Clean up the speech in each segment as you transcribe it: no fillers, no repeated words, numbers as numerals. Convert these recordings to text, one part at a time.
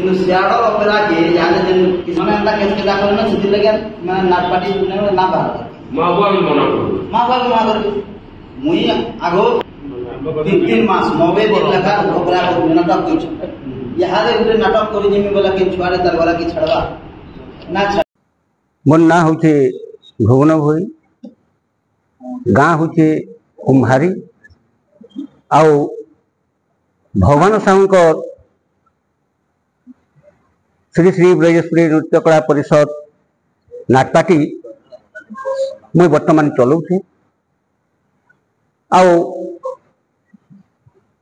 किंतु सियाड़ अपेरा के याने जन किसने अंडा कैसे का करना सिद्धि लगे मैं नाट पार्टी ने ना बाहर मागवा भी मना कर मुई आगो 3 मास 90 दिन लगा ओकरा नाटक कुछ यहाँ रे गुटे नाटक करी जेमी बोला कि छुआरे तार वाला की छड़वा ना मोर ना होचे भुवन भोई गाँ होचे कुम्हारी आउ भगवान साहू श्री श्री ब्रजेश्वरी नृत्य कला परिषद नाटपाटी मुई बर्तमान चलाऊे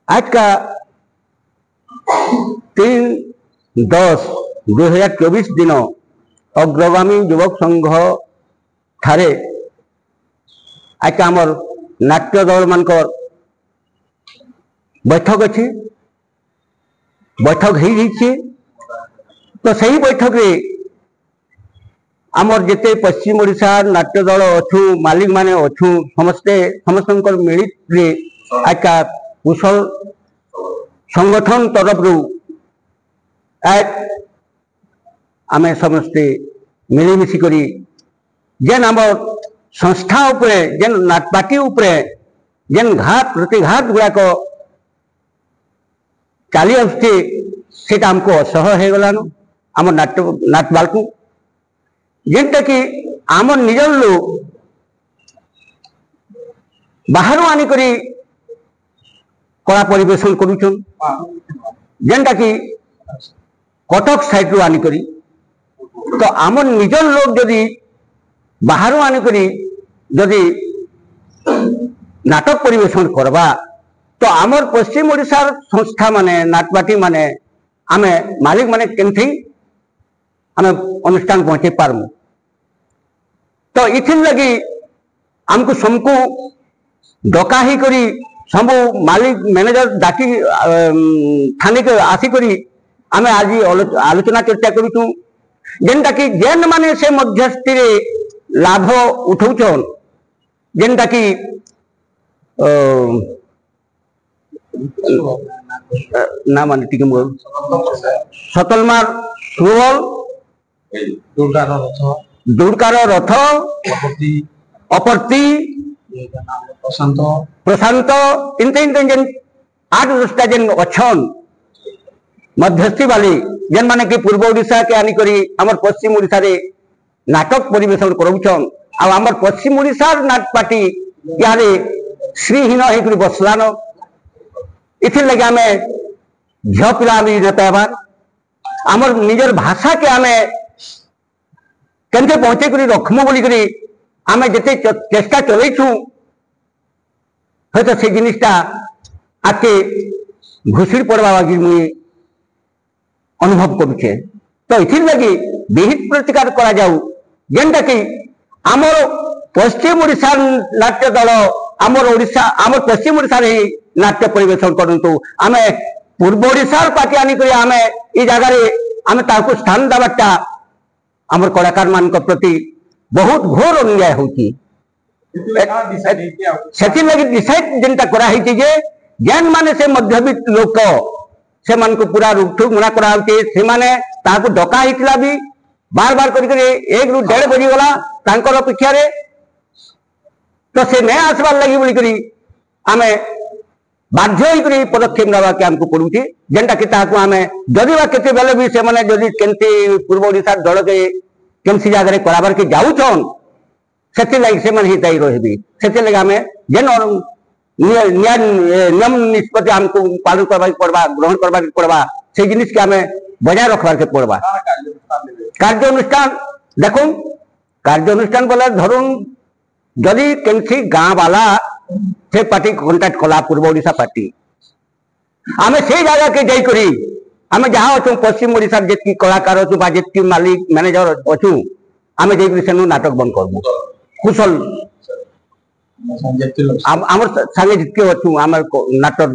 आज का 3/10/2024 दिन अग्रगामी युवक संघ ठारे आज का आमर नाट्य दल मानकर बैठक अच्छी बैठक हो तो सही बैठक रे आमर जिते पश्चिम ओडिशा नाट्य दल अच्छु मालिक माने अच्छु समस्ते समस्त मिलित रे आज का कुशल संगठन तरफ रु आमे समस्ते मिलीमिशी करी जेन आम संस्था उपरे जेन नाटपाटी उपरे जेन घात प्रतिघात गुड़ाक चली आसुचे सेटा हमको असह्य हो गलानु आम नाटबाल को जेनटा कि आम निजर लोग बाहर आनिकरी कला परिवेशन करुछन जेनटा कि कटक साइड रू आनिकरी तो आम निजर लोग जदि बाहर आनिकरी जदि नाटक परिवेशन करवा तो आमर पश्चिम ओडिशा संस्था माने नाटपाटी माने आमे मालिक माने केमथि आमे अनुष्ठान पहुंचे पारमु तो इथिन लगी हमको सबको डका ही करी सब मालिक मैनेजर डाकी थाने के आसी करी आमे आज आलोचना चर्चा करूँ जेनटा कि जेन माने से मध्यस्थी रे लाभ उठाउछन जेनटा कि ना माने टिके मोर सतलमार सुवल दुर्गार रथ अपर्ति प्रशांत इनते जेन 8-10टा जेन अच्छन मध्यस्थी वाली जेन माने कि पूर्व ओडिशा के आनिकरी आमर पश्चिम ओडिशा रे नाटक परिवेशन करूछन आमर पश्चिम ओडिशा नाटपाटी यारे श्रीहीन होकर बसलान इथिर लगे आमे झियो पिला भी न पाइबार आमर निजर भाषा के आमे केंते पहुंचे करी रखमु बोली करी आमे जते चेष्टा चलैछु हयतो से जिनिसटा आके घुसड़ी पड़वा बाकी मुई अनुभव करुचे तो इथिर लगी विहित प्रतिकार करा जाऊ जेनटा कि आमर पश्चिम ओडिशा नाट्य दल आमर ओडिशा आमर पश्चिम ओडिशा रे नाट्य परिवेशन करंतु आमे पूर्व ओडिशा पार्टी आनिकरी आमे ई जगह रे आमे ताको स्थान दबाटा आमर कलाकार मान प्रति बहुत घोर अन्याय होची सेति लगी डिसाइड जेनटा करा हिची जे जेन माने से मध्यवित्त लोक से मान को पूरा रुकठुक मना करा होची से माने ताको डका हितला भी बार बार करी 1 ରୁ 1.5 बजी गला तांकर अपेक्षा रे तो से नै आसबार लगी बोली करी आमे बाध्य होई पदक्षेप नवा के हमको पड़ुची जेनटा कि ताको आमे जदि बा केते बेले भी से माने जदि केंती पूर्व ओडिशा दल के केंसी जगह रे कराबार के जाउछन सेते लागि से माने हिताई रहबी सेते लागि आमे जेन नियम निष्पत्ति हमको पालन करबा पड़बा ग्रहण करबा पड़बा से जिनिस के आमे बजाय रखबार के पड़बा कार्य अनुष्ठान देखो कार्य अनुष्ठान बोले धरुन जदि केंसी गाँ वाला से पार्टी कॉन्टैक्ट कला पूर्व ओडिशा पार्टी आमे से जगह के जाई करी आमे जहाँ अच्छु पश्चिम ओडिशा जितकी कलाकार अच्छु बा जितकी मालिक मैनेजर अच्छु आमे जाई सेनु नाटक बंद करबु कुशल आमर संगे जितके अच्छु आमर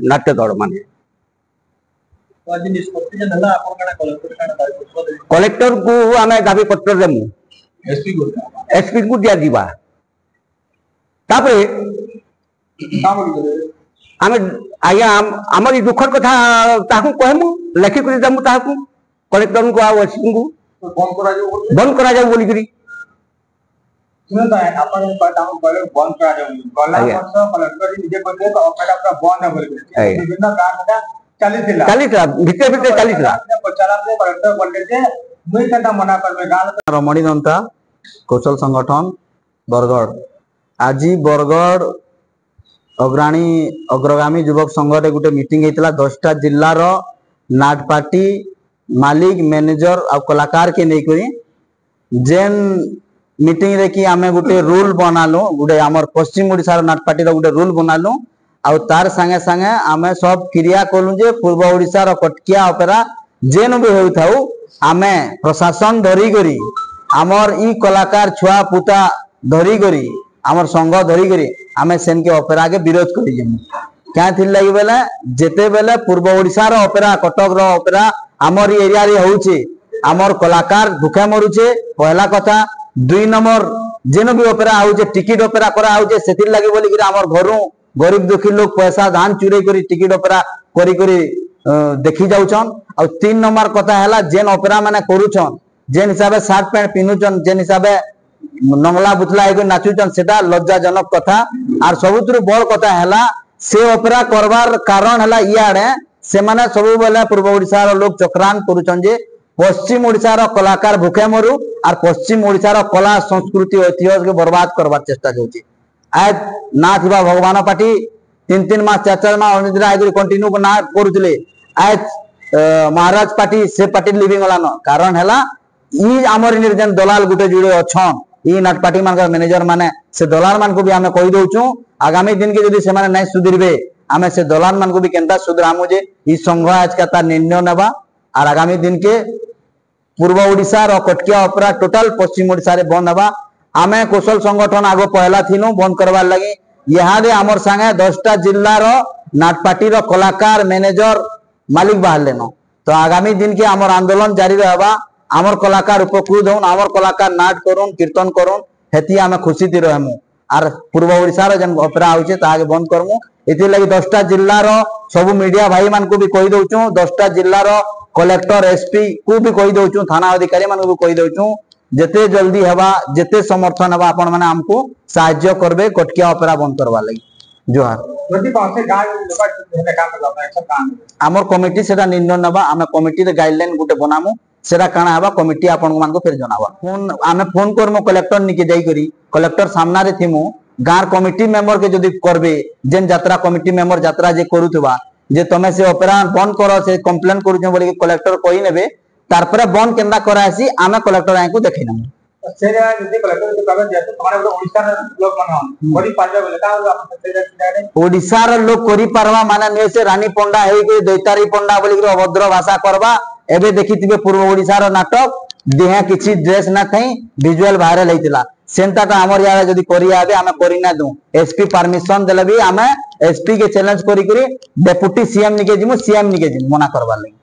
नाट्य दल माने कलेक्टर को आमे दाबी पत्र देमु एसपी को दिया दिबा तापरे आमे आया आमर दुखर कथा ताकू कहमु लेखि करि दमु ताकू कलेक्टर को आउ एसपी को बंद करा जाऊ बोली करी सुनता है अपन हम पहले बंद करा जाऊ गला वर्ष कलेक्टर निजे कहते तो ऑफर पूरा बंद है बोली विभिन्न काम का चलीथिला भितर चलीथिला पचारा से कलेक्टर बोलले जे मुई कटा मना करबे गाल रमणी दंता कौशल संगठन बरगड़ आज बरगड़ अग्रगामी युवक संघ गोटे मीटिंग होता 10टा जिलार नाटपाटी मालिक मैनेजर आ कलाकार के नहीं जेन मीटिंग रे कि आमे गोटे रूल बनालु गोटे आमर पश्चिम ओडिशा नाटपाटी गोटे रूल बनालु आ तार संगे संगे आमे सब क्रिया कलु जे पूर्व ओडिशा कटकिया ऑपेरा जेन भी होथाउ आमे प्रशासन धरी करी आमर ई कलाकार छुआ पुता धरी करी आमर संघ धरी करी आमे सेन के ऑपेरा के विरोध करी जेमु क्या थिल लगी बेले जेते बेले पूर्व ओडिशा रो ऑपेरा कटक रो ऑपेरा आमर एरिया रे होउचे आमर कलाकार भूखे मरुचे पहला कथा 2 नंबर जेन भी ऑपेरा होउचे टिकट ऑपेरा करा होउचे सेथिल लगी बोली कि आमर घरु गरीब दुखी लोग पैसा धान चुरे करी टिकट ऑपेरा करी करी देखि जाउछन और 3 नंबर कथा हैला जेन ऑपेरा माने करूछन जेन हिसाबे शर्ट पैंट पिनुछन जेन हिसाबे नंगला बुतला एगो नाचुछन सेटा लज्जाजनक कथा आर सबुतरु बड़ कथा हैला से ऑपेरा करबार कारण हैला इयाडे से माने सबु बेले पूर्व ओडिसा रो लोग चक्रांत करूछन जे पश्चिम ओडिसा रो कलाकार भूखे मरु आर पश्चिम ओडिसा रो कला संस्कृति ऐतिह्य के बर्बाद करबार चेष्टा होची आज ना थिबा भगवान पार्टी 3 मास 4 मास अनिद्रा आगरी कंटिन्यू ना करूतले आज महाराज पार्टी से पार्टी लिविंग वाला न कारण हैला ई हमर निर्जन दलाल गुटे जुड़े अछन ई नाट पार्टी मान का मैनेजर माने से दलाल मान को भी हमें कहि दोचू आगामी दिन के यदि से माने नै सुधरबे हमें से दलाल मान को भी केनता सुधरामु जे ई संघ आज का ता निर्णय नेबा और आगामी दिन के पूर्व ओडिशा रो कटकिया ऑपेरा टोटल पश्चिम ओडिशा रे बंद हबा आमे कौशल संगठन आगो पहला थिनु बंद करबार लगी यहाँ दे हमर संगे 10टा जिल्ला रो नाटपाटी रो कलाकार मैनेजर मालिक बाहर लेनो तो आगामी दिन के हमर आंदोलन जारी रहबा हमर कलाकार उपकृत होन हमर कलाकार नाट करूं कीर्तन करूं हेती आमे खुशी थी रहमु आर पूर्व ओडिशा रो जन ऑपेरा होचे ताके बंद करमु एति लगी 10टा जिल्ला रो सब मीडिया भाई मान को भी कहि दोचू 10टा जिल्ला रो कलेक्टर एसपी को भी कहि दोचू थाना अधिकारी मान को भी कहि दोचू जेते जल्दी हवा जेते समर्थन हवा आपण माने हमको सहायता करबे कटकिया ऑपेरा बंद करवा लगी जोहार जदी पासे गाय लोका काम करबा एक्शन काम हमर कमिटी सेटा निर्णय नबा हमें कमिटी रे गाइडलाइन गुटे बनामु सेटा काना हवा कमिटी आपण मान को फिर जनावा फोन हमें फोन करमु कलेक्टर निके जाई करी कलेक्टर सामना रे थिमु गार कमिटी मेंबर के जदी करबे जेन यात्रा कमिटी मेंबर यात्रा जे करूथबा जे तमे से ऑपेरा बंद करो से कंप्लेन करू बोली कलेक्टर कहि नेबे तारपरे बंद केंदा करासी आमे कलेक्टर आइ को देखि नमु सेरे जदी कलेक्टर के कागज जे तुम्हारे ओडिसा लोग मन बड़ी पारबे बोले का आप सेरे ओडिसा रो लोग करि पारवा माने ने से रानी पंडा हेई के दैतारी पंडा बोली के अभद्र भाषा करबा एबे देखिथिबे पूर्व ओडिसा रो नाटक देहा किछि ड्रेस ना थई विजुअल वायरल हेतिला सेंटा ता हमर यार जदी करि आबे आमे करि ना दू एसपी परमिशन देले भी आमे एसपी के चैलेंज करी करी डेप्यूटी सीएम निके जिमु सीएम निके जिमु मना करबा लगी